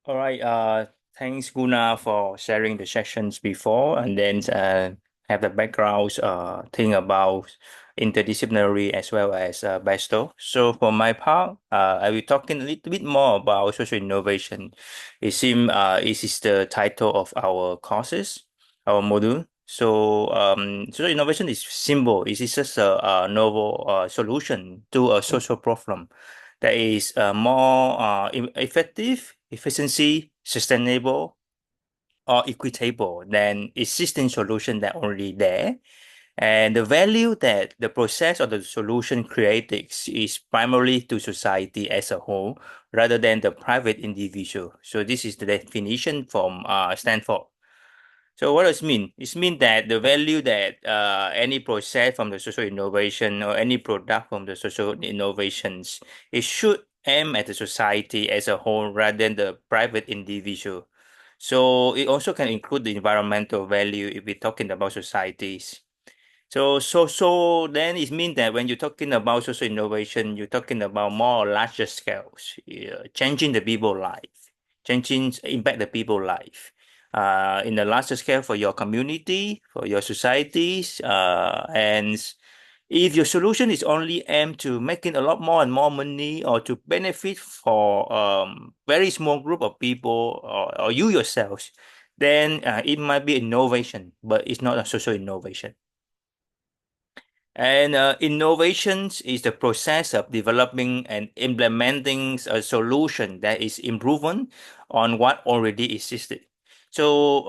All right. Thanks, Guna, for sharing the sessions before, and then have the backgrounds thing about interdisciplinary as well as Basto. So for my part, I will talking a little bit more about social innovation. It seems it is the title of our courses, our module. So social innovation is simple. It is just a novel solution to a social problem that is more effective, efficiency, sustainable, or equitable than existing solution that already there. And the value that the process or the solution creates is primarily to society as a whole rather than the private individual. So this is the definition from Stanford. So what does it mean? It means that the value that any process from the social innovation or any product from the social innovations, it should aim at the society as a whole rather than the private individual. So it also can include the environmental value if we're talking about societies. So then it means that when you're talking about social innovation, you're talking about more larger scales, changing the people life, changing impact the people life in the larger scale for your community, for your societies, and if your solution is only aimed to making a lot more and more money or to benefit for very small group of people or you yourselves, then it might be innovation, but it's not a social innovation. And innovations is the process of developing and implementing a solution that is improvement on what already existed. So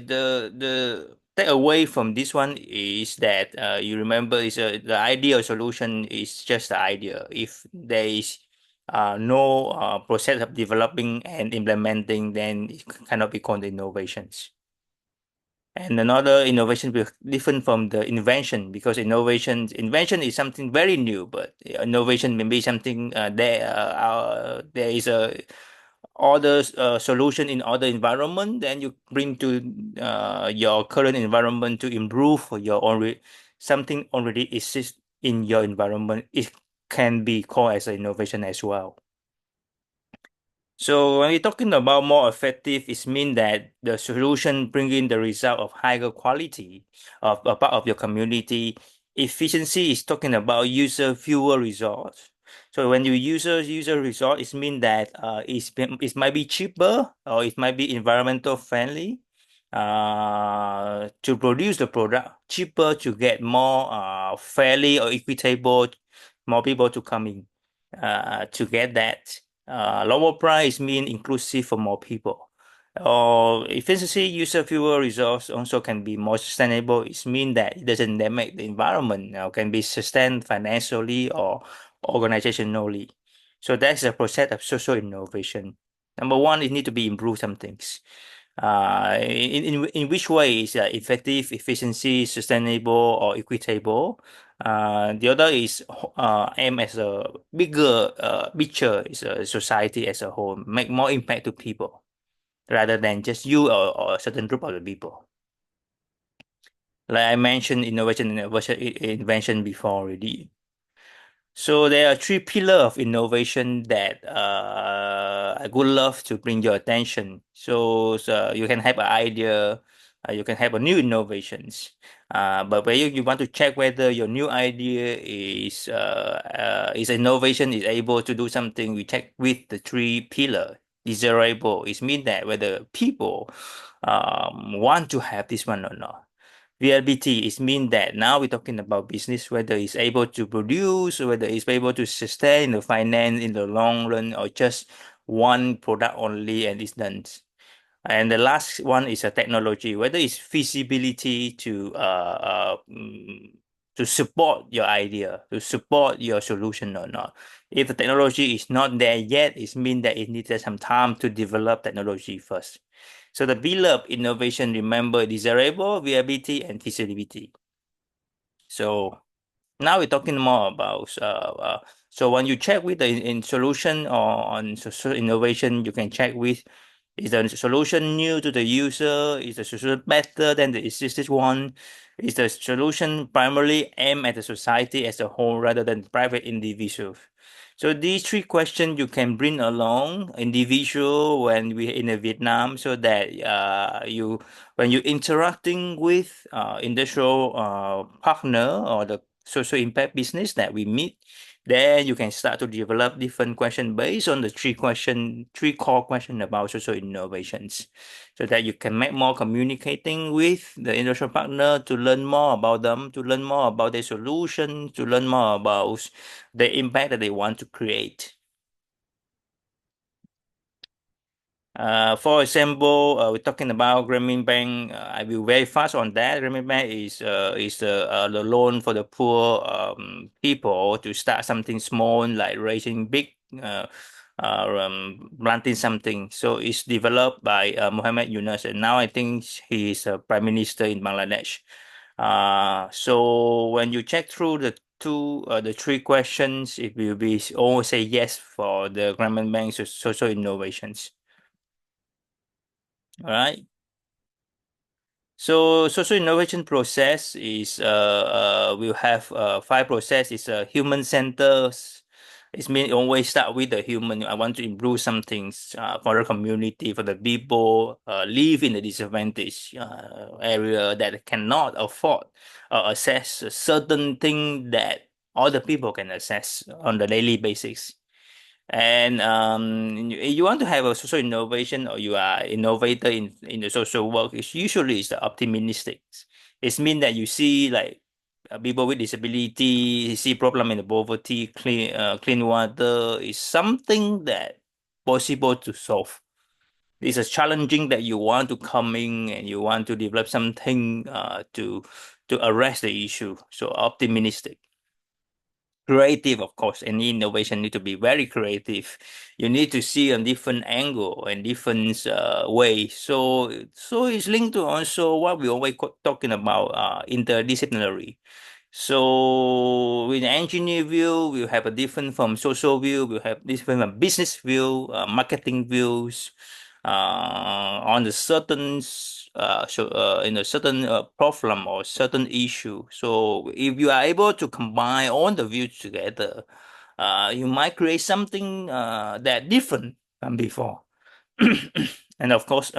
the take away from this one is that you remember is the ideal solution is just the idea. If there is no process of developing and implementing, then it cannot be called innovations. And another innovation will different from the invention because invention is something very new, but innovation may be something there is a other solution in other environment. Then you bring to your current environment to improve your something already exists in your environment. It can be called as an innovation as well. So when we're talking about more effective, it means that the solution bringing the result of higher quality of a part of your community. Efficiency is talking about user fewer results. So when you user result, it means that it might be cheaper or it might be environmental friendly to produce the product, cheaper to get more fairly or equitable, more people to come in to get that. Lower price mean inclusive for more people. Or efficiency, user fewer resource also can be more sustainable. It means that it doesn't damage the environment. Can be sustained financially or organizationally. So that's the process of social innovation. Number one, it need to be improve some things. In which way is effective, efficiency, sustainable, or equitable? The other is aim as a bigger picture is a society as a whole, make more impact to people rather than just you or a certain group of the people. Like I mentioned, invention before already. So there are three pillars of innovation that I would love to bring your attention. So you can have an idea, you can have a new innovations. But when you want to check whether your new idea is innovation is able to do something, we check with the three pillar. Desirable. It means that whether people want to have this one or not. VLBT is mean that now we're talking about business, whether it's able to produce, whether it's able to sustain the finance in the long run, or just one product only and it's done. And the last one is a technology, whether it's feasibility to support your idea, to support your solution or not. If the technology is not there yet, it means that it needs some time to develop technology first. So the pillar of innovation, remember, desirable, viability, and feasibility. So now we're talking more about so when you check with the in solution or on social innovation, you can check with is the solution new to the user? Is the solution better than the existing one? Is the solution primarily aimed at the society as a whole rather than private individuals? So these three questions you can bring along individual when we in Vietnam, so that you when you're interacting with industrial partner or the social impact business that we meet, then you can start to develop different question based on the three core question about social innovations, so that you can make more communicating with the industrial partner to learn more about them, to learn more about their solution, to learn more about the impact that they want to create. For example, we're talking about Grameen Bank. I will very fast on that. Grameen Bank is the loan for the poor people to start something small, like raising big, planting something. So it's developed by Mohammed Yunus, and now I think he is a prime minister in Bangladesh. So when you check through the three questions, it will be all say yes for the Grameen Bank's social innovations. All right. So social innovation process is we'll have five process. It's human centers. It's mean always start with the human. I want to improve some things for the community, for the people live in the disadvantaged area that cannot afford or access a certain thing that all the people can access on the daily basis. And you want to have a social innovation, or you are innovator in the social work, it's usually it's the optimistic. It means that you see like people with disability see problem in the poverty, clean water is something that possible to solve. It's a challenging that you want to come in and you want to develop something to address the issue. So optimistic. Creative, of course. Any innovation need to be very creative. You need to see a different angle and different way. So it's linked to also what we always talking about interdisciplinary. So with the engineer view, we have a different from social view, we have different from business view, marketing views, on the certain in a certain problem or certain issue. So if you are able to combine all the views together, you might create something that different than before. And of course,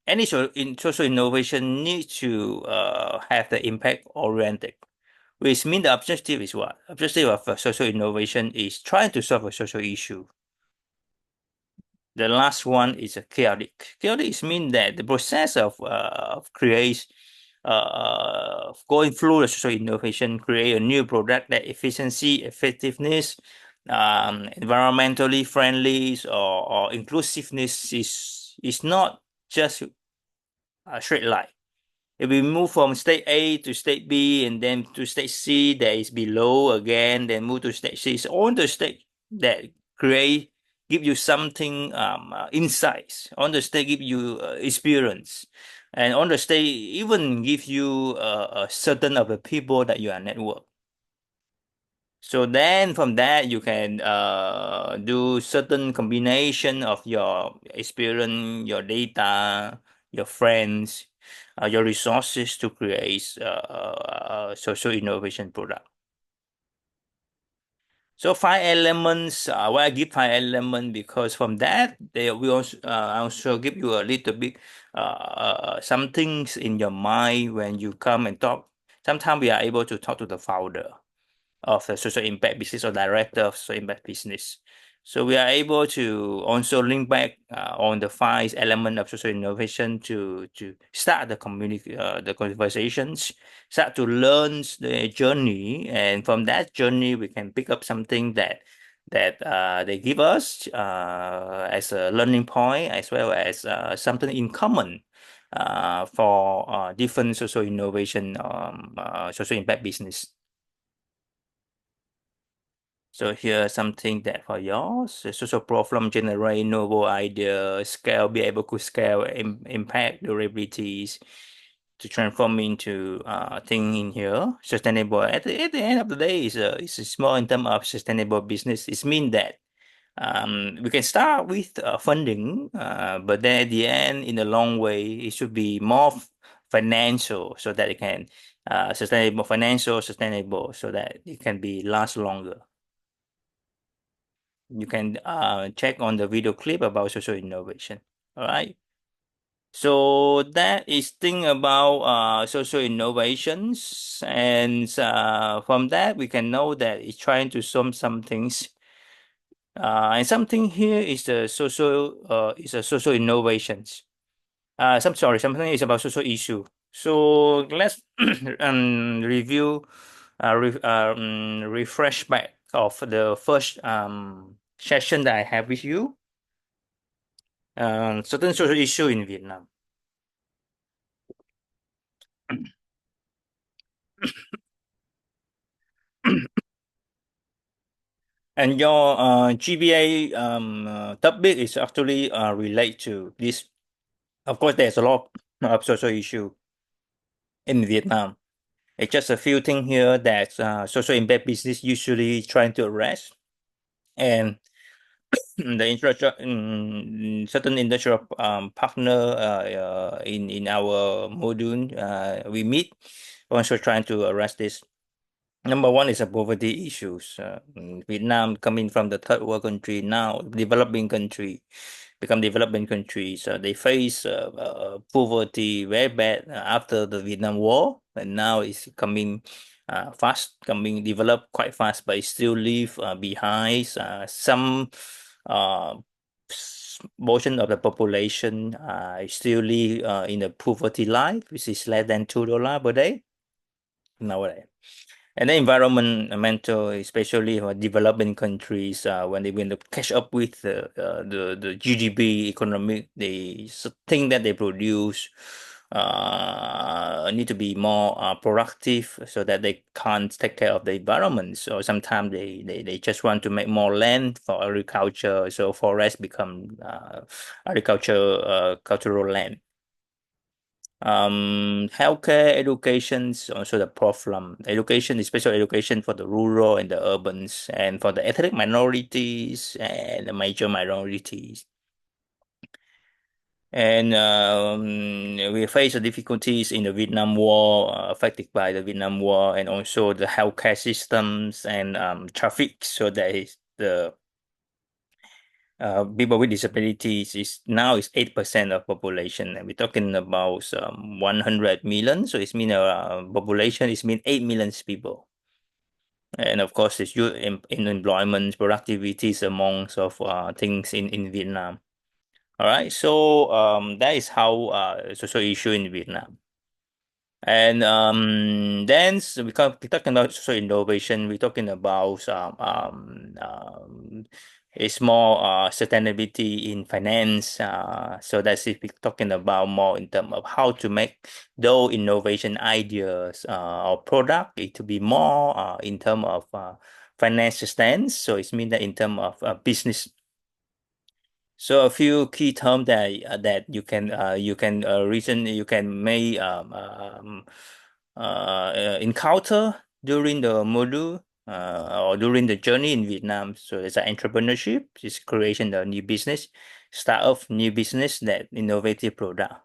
any social innovation needs to have the impact oriented, which means the objective is what? Objective of social innovation is trying to solve a social issue. The last one is a chaotic. Chaotic means that the process of create going through the social innovation, create a new product that efficiency, effectiveness, environmentally friendly or inclusiveness is not just a straight line. If we move from state A to state B and then to state C that is below again, then move to state C. It's on the state that give you something insights. On the state give you experience, and on the state even give you a certain of the people that you are network. So then from that you can do certain combination of your experience, your data, your friends, your resources to create social innovation product. So five elements. Why I give five elements, because from that they will also give you a little bit some things in your mind when you come and talk. Sometimes we are able to talk to the founder of the social impact business or director of social impact business. So we are able to also link back on the five elements of social innovation to start the conversations, start to learn the journey, and from that journey we can pick up something that they give us as a learning point, as well as something in common for different social innovation, social impact business. So here's something that for yours, the social problem generate novel idea, scale, be able to scale impact durabilities to transform into thing in here. Sustainable at the end of the day is a small in terms of sustainable business. It means that we can start with funding, but then at the end, in the long way, it should be more financial, so that it can sustainable, financial, sustainable, so that it can be last longer. You can check on the video clip about social innovation. All right. So that is thing about social innovations, and from that we can know that it's trying to solve some things. And something here is the social is a social innovations. Something is about social issue. So let's review, refresh back of the first session that I have with you. Certain social issue in Vietnam. And your GBA topic is actually relate to this. Of course, there's a lot of social issue in Vietnam. It's just a few things here that social impact business usually trying to address. And the certain industrial partner in our module we meet also trying to address this. Number one is a poverty issues. Vietnam coming from the third world country, now developing country, become developing countries. They face poverty very bad after the Vietnam War, and now it's coming coming developed quite fast, but it still leave behind some uh, portion of the population still live in the poverty line, which is less than $2 per day nowadays. And the environmental, especially for developing countries, when they want to catch up with the GDP economic, they think that they produce need to be more productive so that they can't take care of the environment. So sometimes they just want to make more land for agriculture. So forest become agriculture cultural land. Healthcare education is also the problem. Education, special education for the rural and the urbans, and for the ethnic minorities and the major minorities. And we face the difficulties in the Vietnam War, affected by the Vietnam War, and also the healthcare systems and traffic. So that is the people with disabilities is now is 8% of population, and we're talking about 100 million. So it's mean population is mean 8 million people. And of course, it's youth in employment, productivities amongst of things in Vietnam. All right, so that is how social issue in Vietnam. And then we're talking about social innovation. We're talking about it's more sustainability in finance. So that's if we're talking about more in terms of how to make those innovation ideas or product it to be more in terms of finance stance. So it means that in terms of business. So a few key terms that you can may encounter during the module or during the journey in Vietnam. So it's entrepreneurship, it's creation of new business, start of new business that innovative product.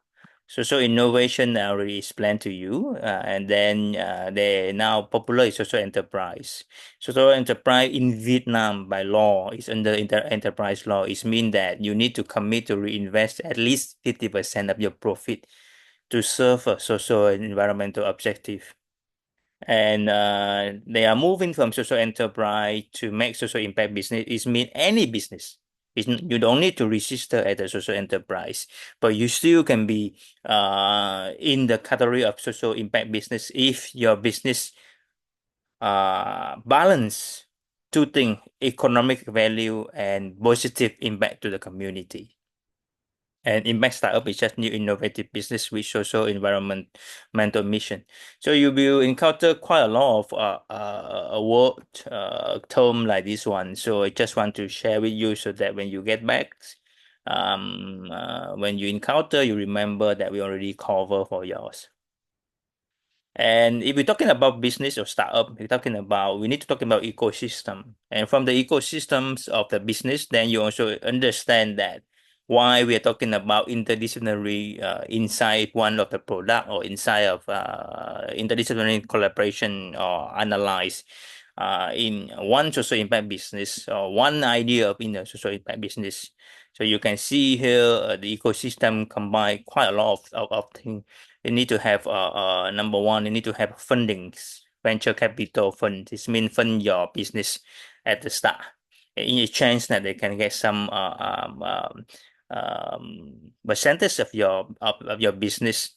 So innovation already explained to you, and then they now popular is social enterprise. Social enterprise in Vietnam by law is under enterprise law. It means that you need to commit to reinvest at least 50% of your profit to serve a social and environmental objective. And they are moving from social enterprise to make social impact business. It means any business. You don't need to register as a social enterprise, but you still can be in the category of social impact business if your business balance two things: economic value and positive impact to the community. And impact startup is just new innovative business with social environmental mission. So you will encounter quite a lot of word term like this one. So I just want to share with you so that when you get back, when you encounter, you remember that we already cover for yours. And if we're talking about business or startup, we need to talk about ecosystem. And from the ecosystems of the business, then you also understand that why we are talking about interdisciplinary inside one of the product or inside of interdisciplinary collaboration or analyze in one social impact business or one idea of in a social impact business. So you can see here the ecosystem combine quite a lot of things. You need to have number one, you need to have fundings, venture capital fund. This means fund your business at the start. In exchange that they can get some percentage of your business.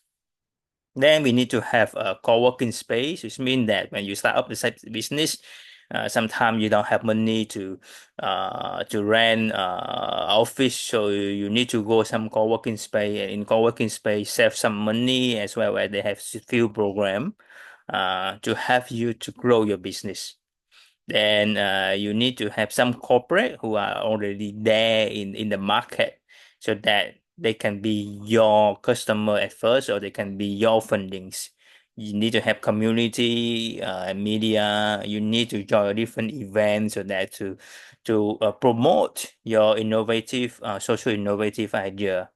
Then we need to have a co-working space, which means that when you start up the business, sometimes you don't have money to rent office, so you need to go some co-working space. And in co-working space, save some money as well, where they have few program to help you to grow your business. Then you need to have some corporate who are already there in the market so that they can be your customer at first or they can be your fundings. You need to have community and media. You need to join different events so that to promote your innovative social innovative idea.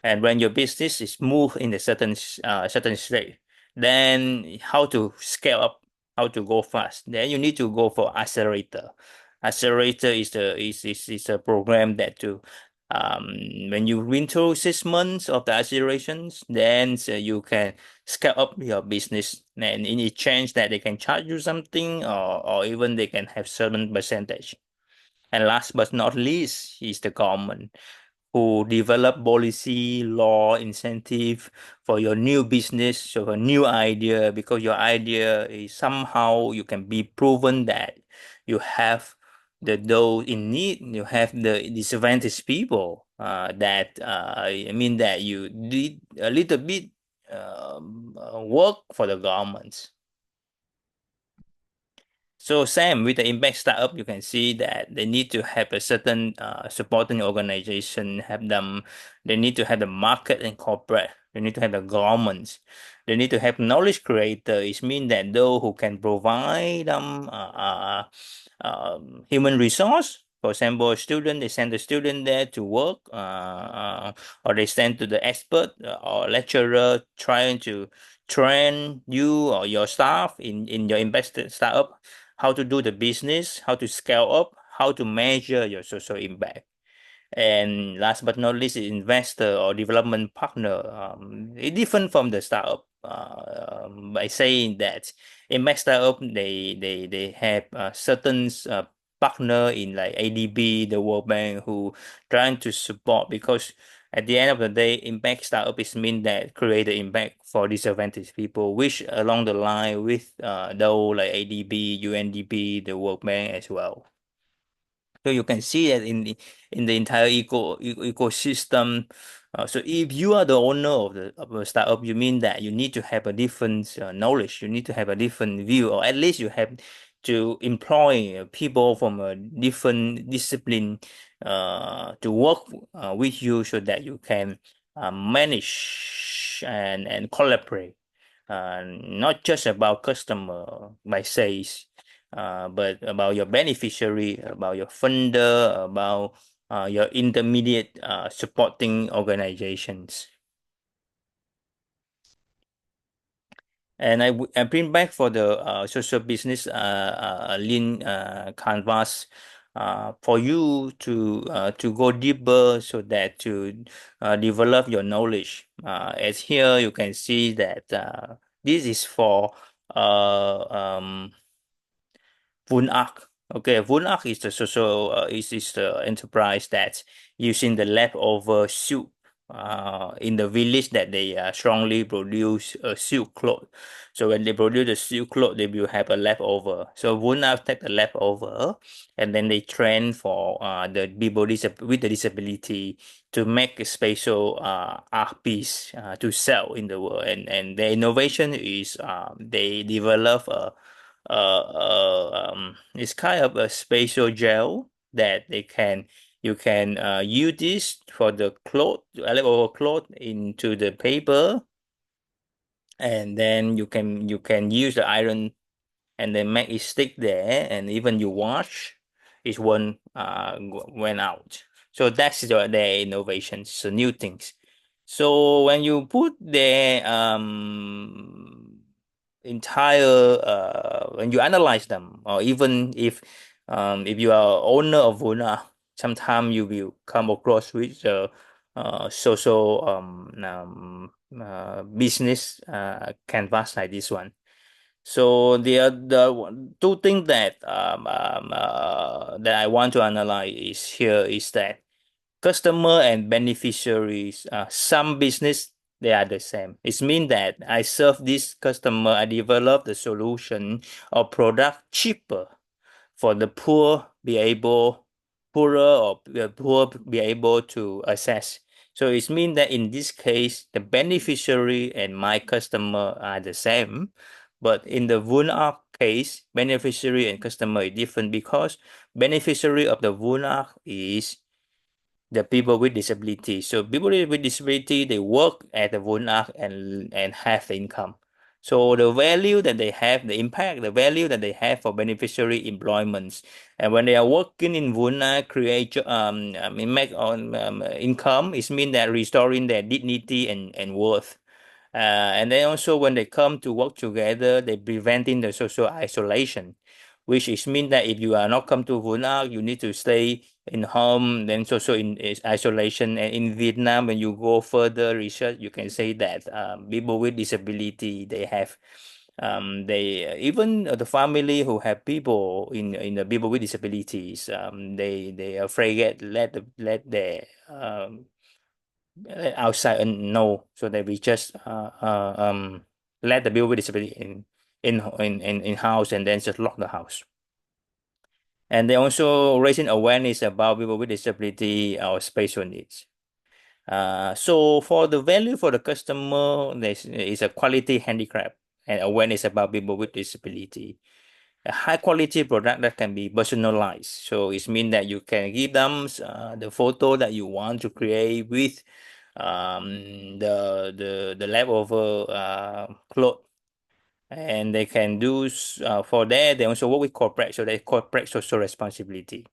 And when your business is moved in a certain state, then how to scale up, how to go fast, then you need to go for accelerator. Accelerator is a program that to when you win through 6 months of the accelerations, then you can scale up your business, and in exchange that they can charge you something, or even they can have certain percentage. And last but not least is the government who develop policy, law, incentive for your new business, so a new idea, because your idea is somehow you can be proven that you have those in need, you have the disadvantaged people that I mean that you did a little bit work for the governments. So same with the impact startup, you can see that they need to have a certain supporting organization, have them, they need to have the market and corporate, they need to have the governments, they need to have knowledge creator. It means that those who can provide them human resource. For example, a student, they send the student there to work, or they send to the expert or lecturer trying to train you or your staff in your invested startup how to do the business, how to scale up, how to measure your social impact. And last but not least, investor or development partner. It different from the startup by saying that in my startup, they have certain partner in like ADB, the World Bank, who trying to support, because at the end of the day, impact startup is mean that create the impact for disadvantaged people, which along the line with though like ADB, UNDP, the World Bank as well. So you can see that in the entire ecosystem. So if you are the owner of a startup, you mean that you need to have a different knowledge. You need to have a different view, or at least you have to employ people from a different discipline to work with you so that you can manage and collaborate. Not just about customer by sales, but about your beneficiary, about your funder, about your intermediate supporting organizations. And I bring back for the social business lean canvas for you to go deeper so that to develop your knowledge. As here you can see that this is for Vunark. Okay, Vunark is the social is the enterprise that's using the leftover soup in the village that they strongly produce a silk cloth. So when they produce the silk cloth, they will have a leftover. So Vunark take the leftover and then they train for the people with the disability to make a special art piece to sell in the world. And the innovation is they develop a it's kind of a spatial gel that you can use this for the cloth, leftover cloth into the paper, and then you can use the iron and then make it stick there, and even you wash, it won't went out. So that's their innovations, so new things. So when you put their entire when you analyze them, or even if you are owner of Vuna, sometimes you will come across with social business canvas like this one. So the two things that I want to analyze here is that customer and beneficiaries, some business they are the same. It means that I serve this customer, I develop the solution or product cheaper for the poorer or the poor be able to access. So it means that in this case, the beneficiary and my customer are the same. But in the VUNARC case, beneficiary and customer is different because beneficiary of the VUNARC is the people with disability. So people with disability, they work at the VUNARC and have income. So the value that they have, the impact, the value that they have for beneficiary employments, and when they are working in VUNA, create make on income, it means that restoring their dignity and worth. And then also when they come to work together, they preventing the social isolation, which is mean that if you are not come to VUNA, you need to stay in home, then social in is isolation. And in Vietnam, when you go further research, you can say that people with disability, they have they even the family who have people in the people with disabilities, they afraid let their outside and no, so that we just let the people with disability in house and then just lock the house. And they also raising awareness about people with disability or special needs. So for the value for the customer, there is a quality handicraft and awareness about people with disability. A high quality product that can be personalized. So it means that you can give them the photo that you want to create with the leftover cloth, and they can do for that. They also work with corporate, so they corporate social responsibility.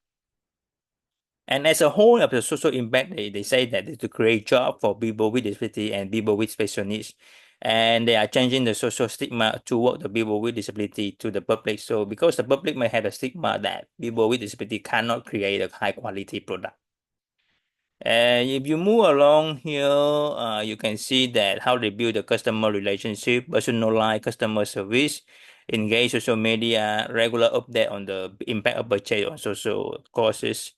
And as a whole of the social impact, they say that is to create job for people with disability and people with special needs. And they are changing the social stigma toward the people with disability to the public. So because the public may have a stigma that people with disability cannot create a high quality product. And if you move along here, you can see that how they build a customer relationship, personalized customer service, engage social media, regular update on the impact of purchase on social causes.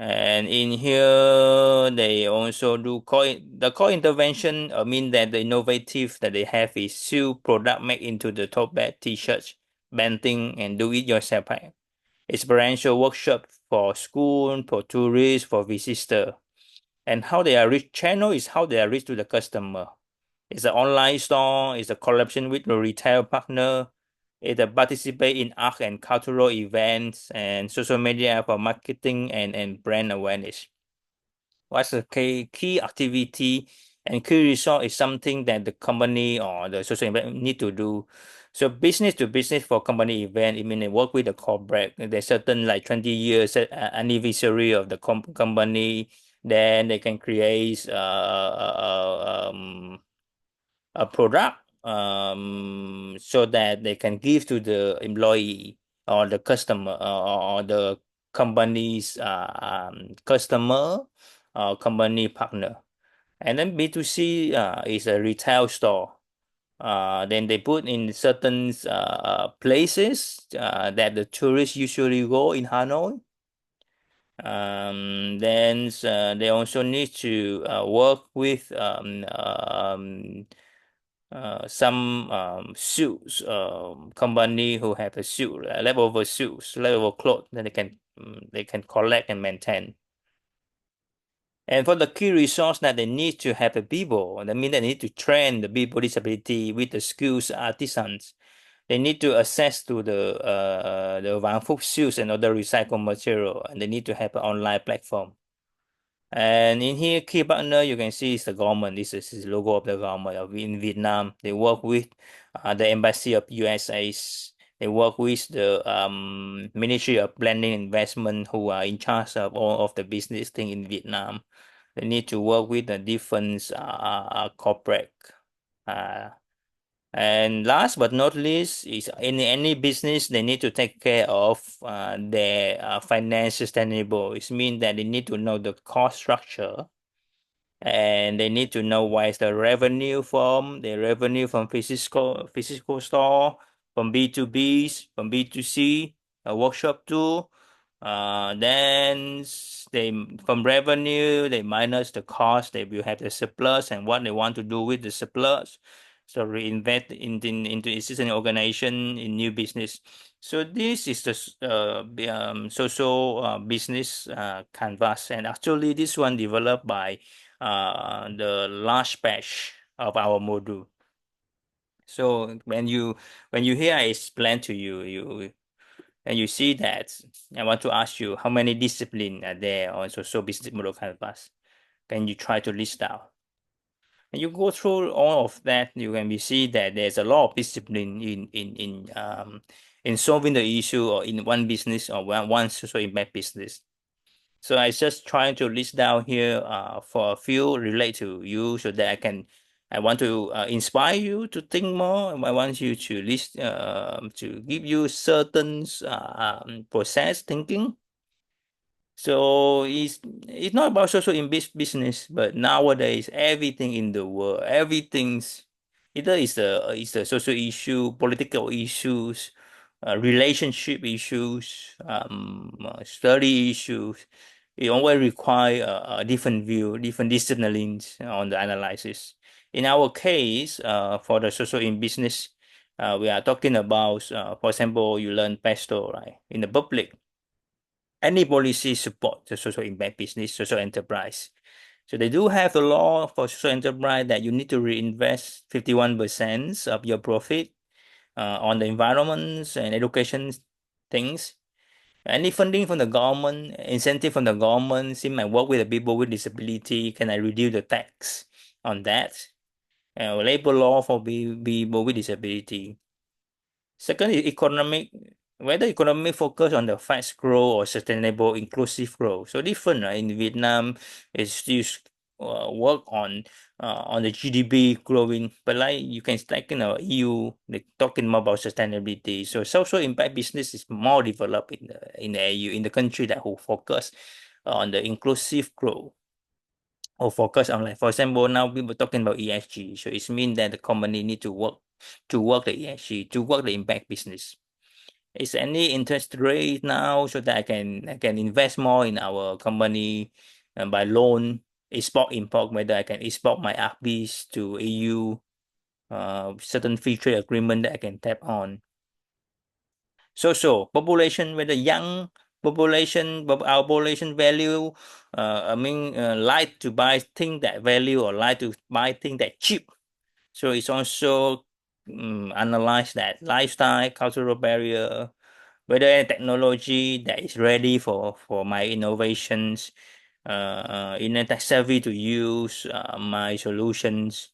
And in here, they also do the core intervention. I mean that the innovative that they have is sew product made into the tote bag, t-shirts, banting, and do it yourself experiential workshop for school, for tourists, for visitor. And how they are reach channel is how they are reach to the customer. It's an online store, it's a collaboration with a retail partner, it participate in art and cultural events and social media for marketing and brand awareness. What's the key activity and key result is something that the company or the social event need to do. So business to business for company event, I mean they work with the corporate. There's certain like 20 years anniversary of the company. Then they can create a product so that they can give to the employee or the customer or the company's customer or company partner. And then B2C is a retail store. Then they put in certain places that the tourists usually go in Hanoi. Then they also need to work with some suits company who have a suit leftover suits leftover clothes that they can collect and maintain. And for the key resource that they need to have the people, that means they need to train the people with disability with the skills artisans. They need to access to the Vạn Phúc shoes and other recycled material, and they need to have an online platform. And in here, key partner, you can see is the government. This is the logo of the government of in Vietnam. They work with the embassy of USA They work with the Ministry of Planning Investment, who are in charge of all of the business thing in Vietnam. They need to work with the different corporate. And last but not least is in any business, they need to take care of their finance sustainable. It means that they need to know the cost structure, and they need to know where is the revenue from, the revenue from physical store, from B2Bs, from B2C, a workshop too. Then they from revenue they minus the cost, they will have the surplus and what they want to do with the surplus. So reinvest into existing organization in new business. So this is the social business canvas, and actually this one developed by the large batch of our module. So when you hear I explain to you, and you see that, I want to ask you how many disciplines are there on social business model canvas. Can you try to list out? And you go through all of that, you can see that there's a lot of discipline in solving the issue or in one business or one social impact business. So I just trying to list down here for a few relate to you so that I want to inspire you to think more. I want you to list to give you certain process thinking. So it's not about social in business, but nowadays everything in the world, everything's either is a social issue, political issues, relationship issues, study issues. It always require a different view, different disciplines on the analysis. In our case, for the social in business, we are talking about, for example, you learn PESTO, right? In the public, any policy support the social impact business, social enterprise. So they do have a law for social enterprise that you need to reinvest 51% of your profit on the environments and education things. Any funding from the government, incentive from the government, see my work with the people with disability, can I reduce the tax on that? Labor law for people with disability. Second is economic, whether economic focus on the fast growth or sustainable inclusive growth. So different, right? In Vietnam, it's still work on the GDP growing, but like you can take EU, they talking more about sustainability. So social impact business is more developed in the EU, in the country that who focus on the inclusive growth or focus on, like for example now people talking about ESG. So it means that the company need to work the ESG, to work the impact business. Is any interest rate now so that I can invest more in our company and by loan, export import, whether I can export my RPs to EU, certain free trade agreement that I can tap on. So population, whether young population, our population value, like to buy thing that value or like to buy thing that cheap. So it's also analyze that lifestyle, cultural barrier, whether any technology that is ready for my innovations, internet savvy to use my solutions.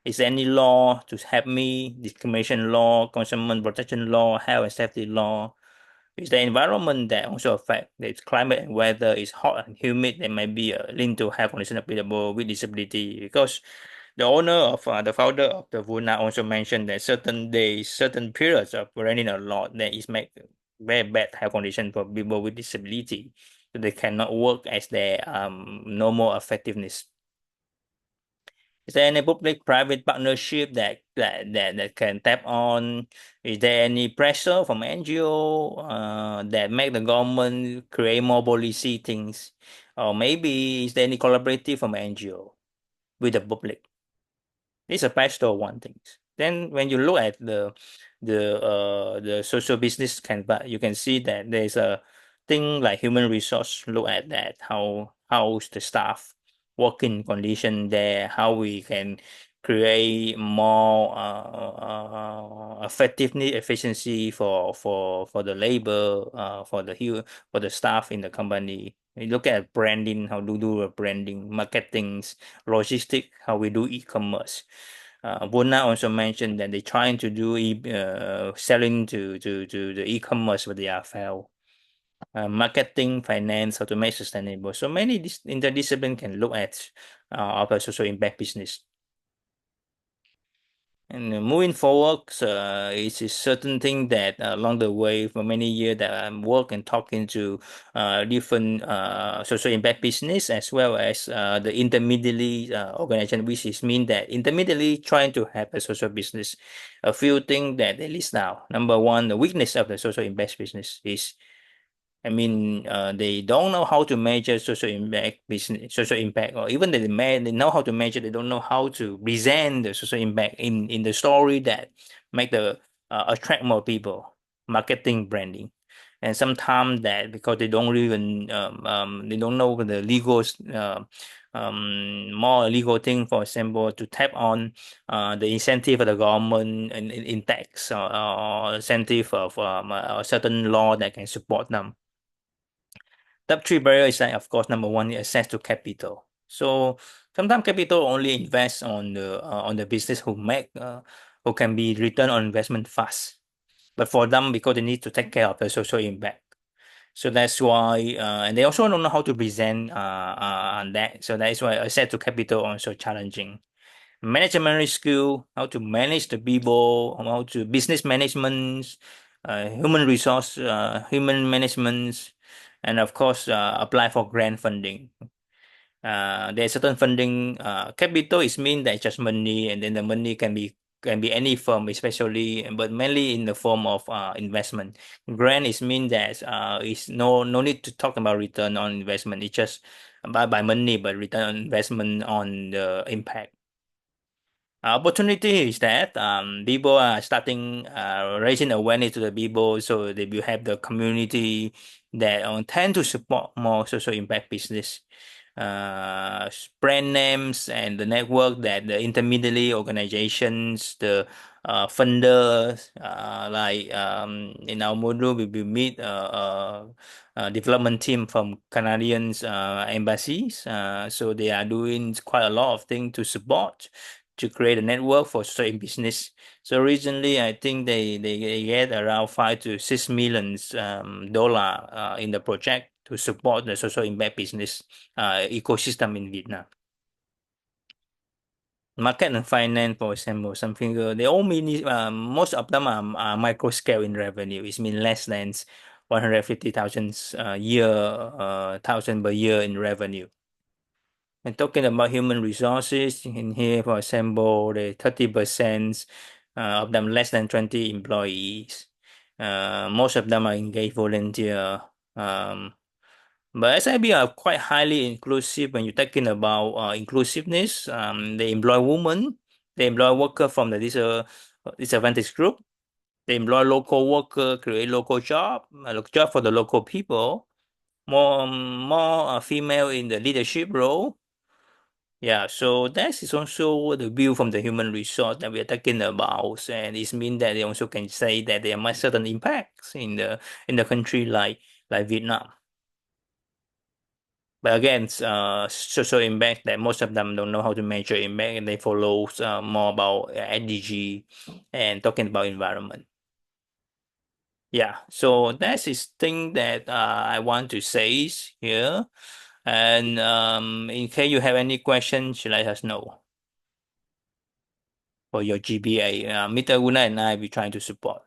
Is there any law to help me? Discrimination law, consumer protection law, health and safety law. Is the environment that also affect the climate and weather is hot and humid? There might be a link to health condition of people with disability, because the owner of the founder of the Vuna also mentioned that certain days, certain periods of raining a lot, that is make very bad health condition for people with disability, so they cannot work as their normal effectiveness. Is there any public-private partnership that can tap on? Is there any pressure from NGO that make the government create more policy things? Or maybe is there any collaborative from NGO with the public? It's a pastor one thing. Then when you look at the social business canvas, you can see that there's a thing like human resource. Look at that, how's the staff working condition there, how we can create more effectively efficiency for the labor, for the staff in the company. We look at branding, how to do a branding, marketing, logistic, how we do e-commerce. Wona also mentioned that they're trying to do selling to the e-commerce, but they are failed. Marketing, finance, how to make sustainable. So many interdiscipline can look at our social impact business. And moving forward, it's a certain thing that along the way for many years that I'm working talking to different social impact business as well as the intermediary organization, which is mean that intermediary trying to have a social business. A few things that they list now. Number one, the weakness of the social impact business is they don't know how to measure social impact business, social impact, or even they know how to measure, they don't know how to present the social impact in the story that make the attract more people, marketing, branding, and sometimes that because they don't even they don't know the legal more legal thing, for example, to tap on the incentive of the government in tax or incentive of a certain law that can support them. Top three barrier is like, of course, number one, access to capital. So sometimes capital only invest on the business who can be return on investment fast. But for them, because they need to take care of the social impact. So that's why, and they also don't know how to present on that. So that is why access to capital also challenging. Management skill, how to manage the people, how to business management, human resource, human management, and of course, apply for grant funding. There's certain funding. Capital is mean that just money, and then the money can be any form, especially but mainly in the form of investment. Grant is mean that is no need to talk about return on investment. It's just by money, but return on investment on the impact. Opportunity is that people are starting raising awareness to the people, so they will have the community that tend to support more social impact business. Brand names and the network that the intermediary organizations, the funders, like in our module, we will meet a development team from Canadian embassies. So they are doing quite a lot of things to support to create a network for social business. So recently, I think they get around $5 to $6 million dollar in the project to support the social impact business ecosystem in Vietnam. Market and finance, for example, something they all mean most of them are micro scale in revenue. It means less than 150,000 thousand per year in revenue. And talking about human resources in here, for example, the 30% of them less than 20 employees. Most of them are engaged volunteer. But SIB are quite highly inclusive when you're talking about inclusiveness. They employ women, they employ worker from the disadvantaged group. They employ local worker, create local job for the local people. More female in the leadership role. Yeah, so that is also the view from the human resource that we are talking about, and it means that they also can say that there might certain impacts in the country like Vietnam. But again, social impact that most of them don't know how to measure impact, and they follow more about SDG and talking about environment. Yeah, so that's is thing that I want to say here. And in case you have any questions, let us know for your GBA. Mr. Una and I will be trying to support.